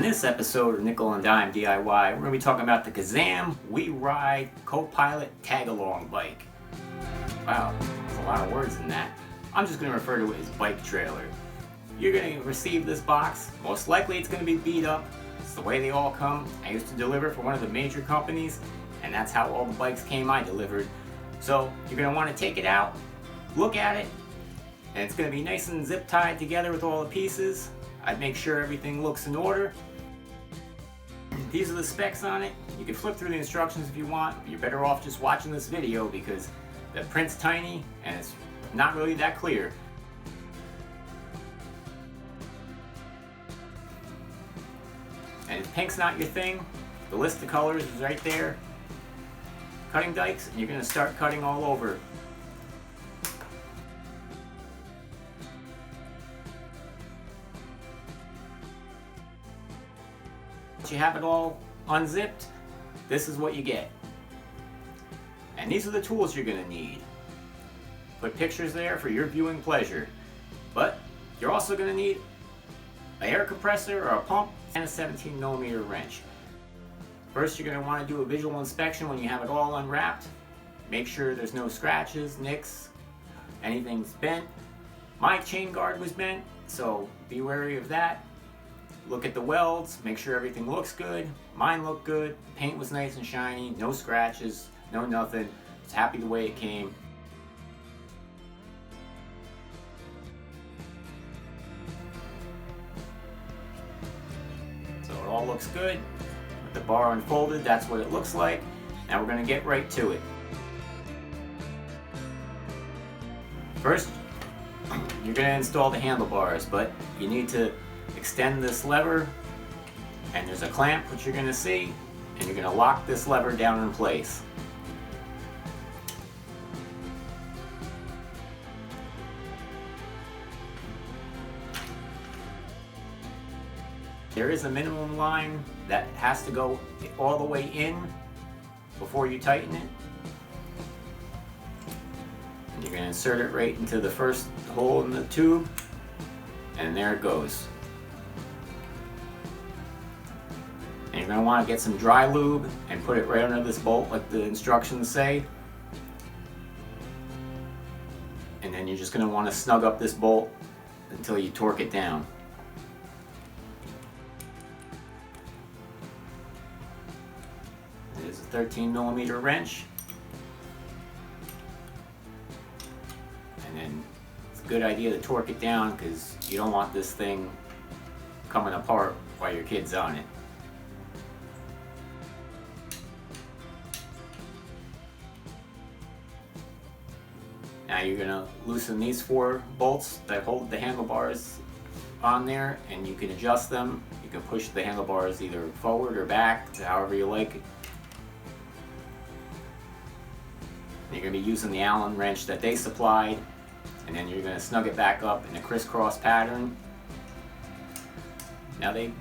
this episode of Nickel and Dime DIY, we're going to be talking about the Kazam Weeride Co-Pilot Tag-Along Bike. Wow, there's a lot of words in that. I'm just going to refer to it as bike trailer. You're going to receive this box. Most likely it's going to be beat up. It's the way they all come. I used to deliver for one of the major companies, and that's how all the bikes came I delivered. So you're going to want to take it out, look at it, and it's going to be nice and zip tied together with all the pieces. I'd make sure everything looks in order. These are the specs on it. You can flip through the instructions if you want, but you're better off just watching this video because the print's tiny and it's not really that clear. And if pink's not your thing, the list of colors is right there. Cutting dikes, and you're going to start cutting all over. Once you have it all unzipped, this is what you get. And these are the tools you're going to need. Put pictures there for your viewing pleasure. But you're also going to need an air compressor or a pump and a 17mm wrench. First, you're going to want to do a visual inspection when you have it all unwrapped. Make sure there's no scratches, nicks, anything's bent. My chain guard was bent, so be wary of that. Look at the welds, make sure everything looks good. Mine looked good, paint was nice and shiny, no scratches, no nothing. I was happy the way it came. So it all looks good. With the bar unfolded, that's what it looks like. Now we're going to get right to it. First, you're going to install the handlebars, but you need to extend this lever, and there's a clamp which you're going to see, and you're going to lock this lever down in place. There is a minimum line that has to go all the way in before you tighten it. And you're going to insert it right into the first hole in the tube, and there it goes. And you're going to want to get some dry lube and put it right under this bolt like the instructions say. And then you're just going to want to snug up this bolt until you torque it down. There's a 13mm wrench. And then it's a good idea to torque it down because you don't want this thing coming apart while your kid's on it. Now you're going to loosen these 4 bolts that hold the handlebars on there, and you can adjust them. You can push the handlebars either forward or back, however you like it. You're going to be using the Allen wrench that they supplied, and then you're going to snug it back up in a crisscross pattern. Now they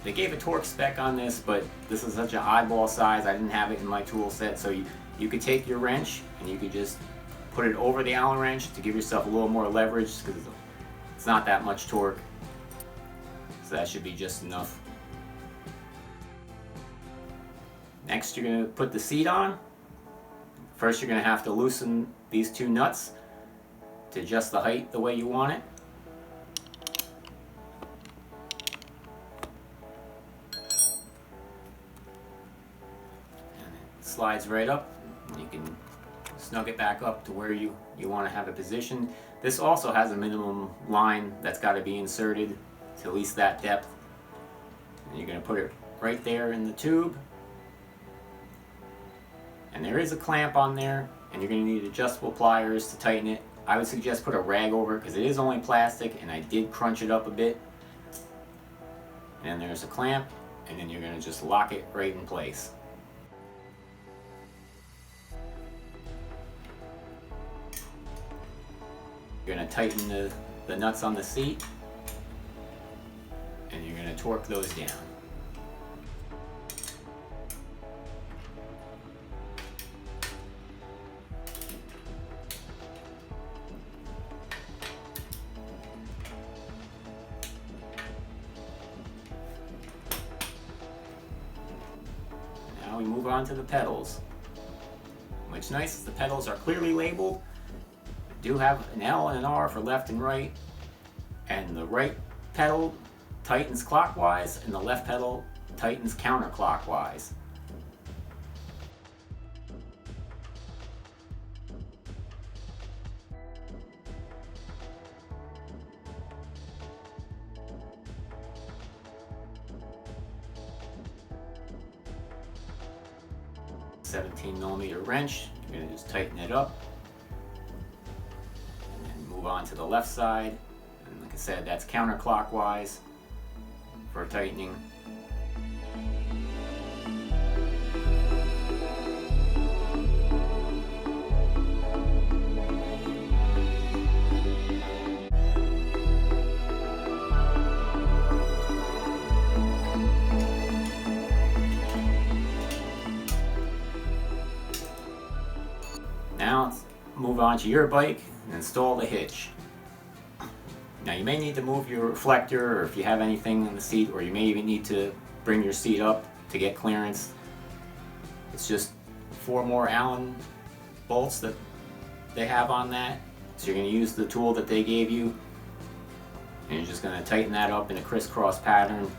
gave a torque spec on this, but this is such an oddball size, I didn't have it in my tool set, so you could take your wrench and you could just put it over the Allen wrench to give yourself a little more leverage because it's not that much torque. So that should be just enough. Next, you're going to put the seat on. First, you're going to have to loosen these 2 nuts to adjust the height the way you want it. And it slides right up. You can snug it back up to where you want to have it positioned. This also has a minimum line that's got to be inserted to at least that depth. And you're going to put it right there in the tube. And there is a clamp on there, and you're going to need adjustable pliers to tighten it. I would suggest put a rag over it because it is only plastic, and I did crunch it up a bit. And then there's a clamp, and then you're going to just lock it right in place. You're going to tighten the nuts on the seat, and you're going to torque those down. we move on to the pedals. What's nice is the pedals are clearly labeled. They do have an L and an R for left and right, and the right pedal tightens clockwise and the left pedal tightens counterclockwise. $17mm wrench, you're going to just tighten it up and then move on to the left side. And like I said, that's counterclockwise for tightening. Now let's move on to your bike and install the hitch. Now you may need to move your reflector, or if you have anything in the seat, or you may even need to bring your seat up to get clearance. It's just 4 more Allen bolts that they have on that. So you're going to use the tool that they gave you, and you're just going to tighten that up in a crisscross pattern.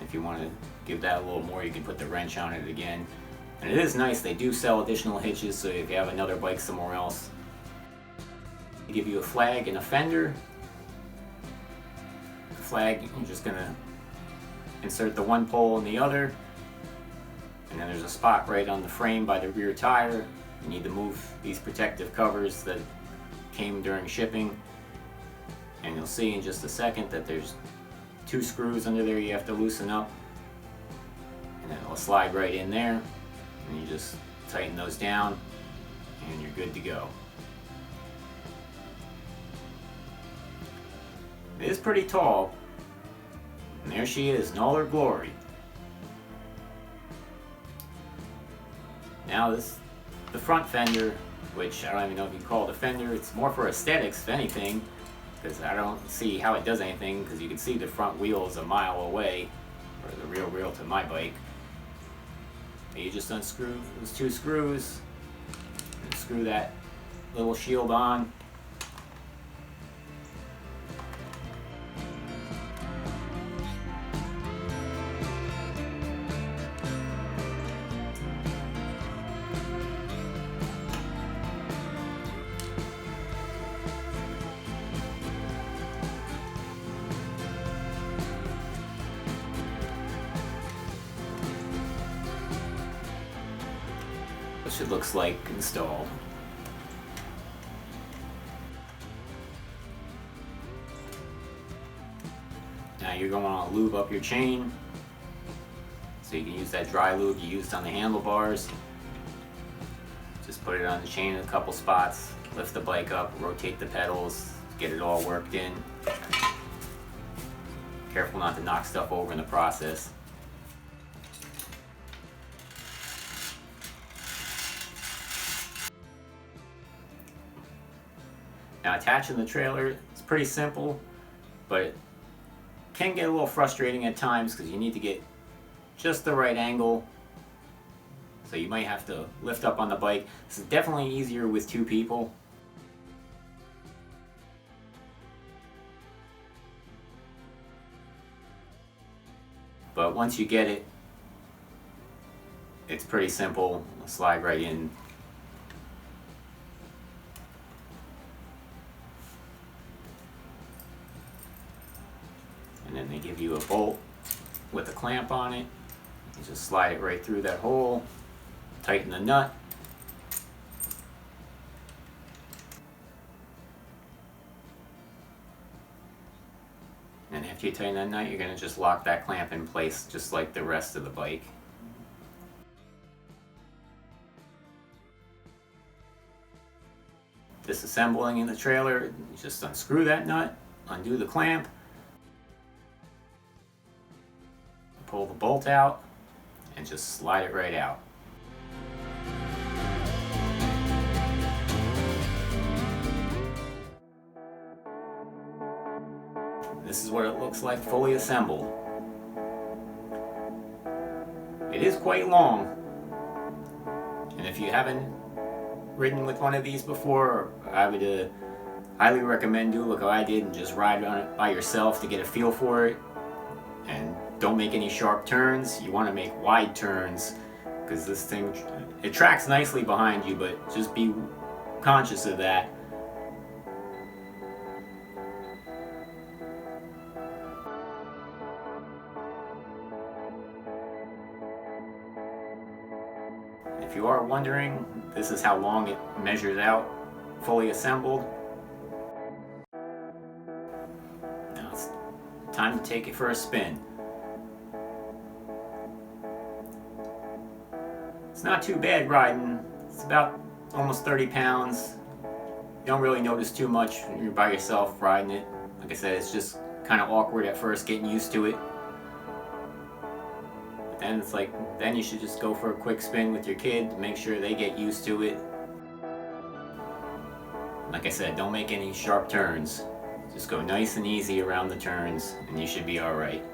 If you want to give that a little more, you can put the wrench on it again. And it is nice, they do sell additional hitches, so if you have another bike somewhere else, they give you a flag and a fender. The flag, you're just going to insert the one pole in the other, and then there's a spot right on the frame by the rear tire. You need to move these protective covers that came during shipping, and you'll see in just a second that there's 2 screws under there you have to loosen up, and then it'll slide right in there, and you just tighten those down and you're good to go. It is pretty tall, and there she is in all her glory. Now the front fender, which I don't even know if you call it a fender, it's more for aesthetics if anything, because I don't see how it does anything, because you can see the front wheel is a mile away, or the rear wheel to my bike. And you just unscrew those 2 screws and screw that little shield on. Which it looks like installed. Now you're going to lube up your chain, so you can use that dry lube you used on the handlebars. Just put it on the chain in a couple spots, lift the bike up, rotate the pedals, get it all worked in. Careful not to knock stuff over in the process. Now attaching the trailer is pretty simple, but it can get a little frustrating at times because you need to get just the right angle. So you might have to lift up on the bike. This is definitely easier with 2 people. But once you get it, it's pretty simple. It'll slide right in. And then they give you a bolt with a clamp on it. You just slide it right through that hole, tighten the nut. And after you tighten that nut, you're going to just lock that clamp in place just like the rest of the bike. Disassembling in the trailer, you just unscrew that nut, undo the clamp, pull the bolt out, and just slide it right out. This is what it looks like fully assembled. It is quite long, and if you haven't ridden with one of these before, I would highly recommend do like I did and just ride on it by yourself to get a feel for it. And don't make any sharp turns. You want to make wide turns because this thing, it tracks nicely behind you, but just be conscious of that. If you are wondering, this is how long it measures out, fully assembled. Now it's time to take it for a spin. It's not too bad riding. It's about almost 30 pounds. You don't really notice too much when you're by yourself riding it. Like I said, it's just kind of awkward at first getting used to it. And it's like, then you should just go for a quick spin with your kid to make sure they get used to it. Like I said, don't make any sharp turns. Just go nice and easy around the turns and you should be alright.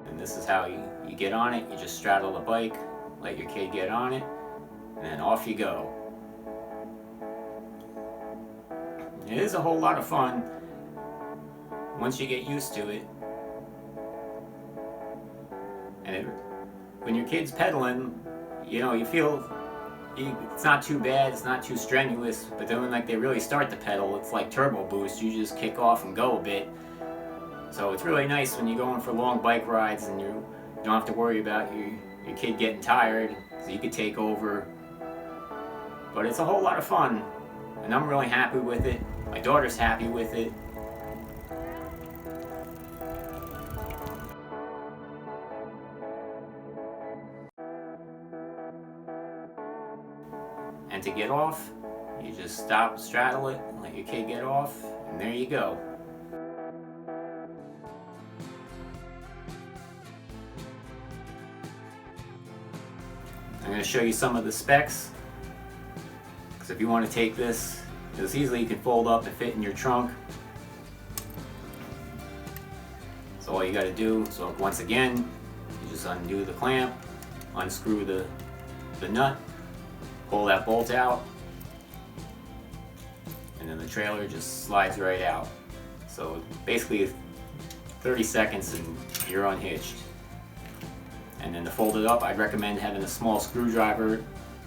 And this is how you get on it. You just straddle the bike, let your kid get on it, and then off you go. It is a whole lot of fun once you get used to it. And when your kid's pedaling, you know, you feel it's not too bad, it's not too strenuous, but then when like they really start to pedal, it's like turbo boost. You just kick off and go a bit. So it's really nice when you're going for long bike rides and you don't have to worry about your kid getting tired, so you could take over. But it's a whole lot of fun, and I'm really happy with it. My daughter's happy with it. And to get off, you just stop, straddle it, let your kid get off, and there you go. I'm going to show you some of the specs. Because if you want to take this easily, you can fold up and fit in your trunk. So all you got to do, so once again, you just undo the clamp, unscrew the nut, pull that bolt out, and then the trailer just slides right out. So basically 30 seconds and you're unhitched. And then to fold it up, I'd recommend having a small screwdriver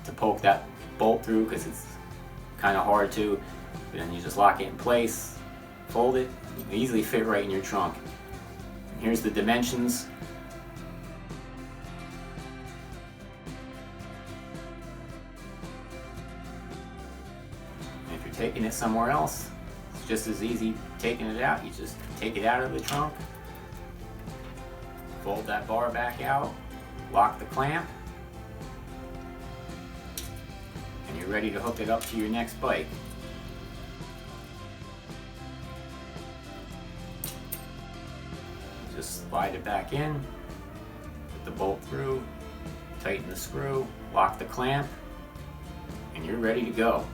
to poke that bolt through because it's kind of hard to. And then you just lock it in place, fold it, you can easily fit right in your trunk. And here's the dimensions. And if you're taking it somewhere else, it's just as easy taking it out. You just take it out of the trunk, fold that bar back out, lock the clamp, and you're ready to hook it up to your next bike. Just slide it back in, put the bolt through, tighten the screw, lock the clamp, and you're ready to go.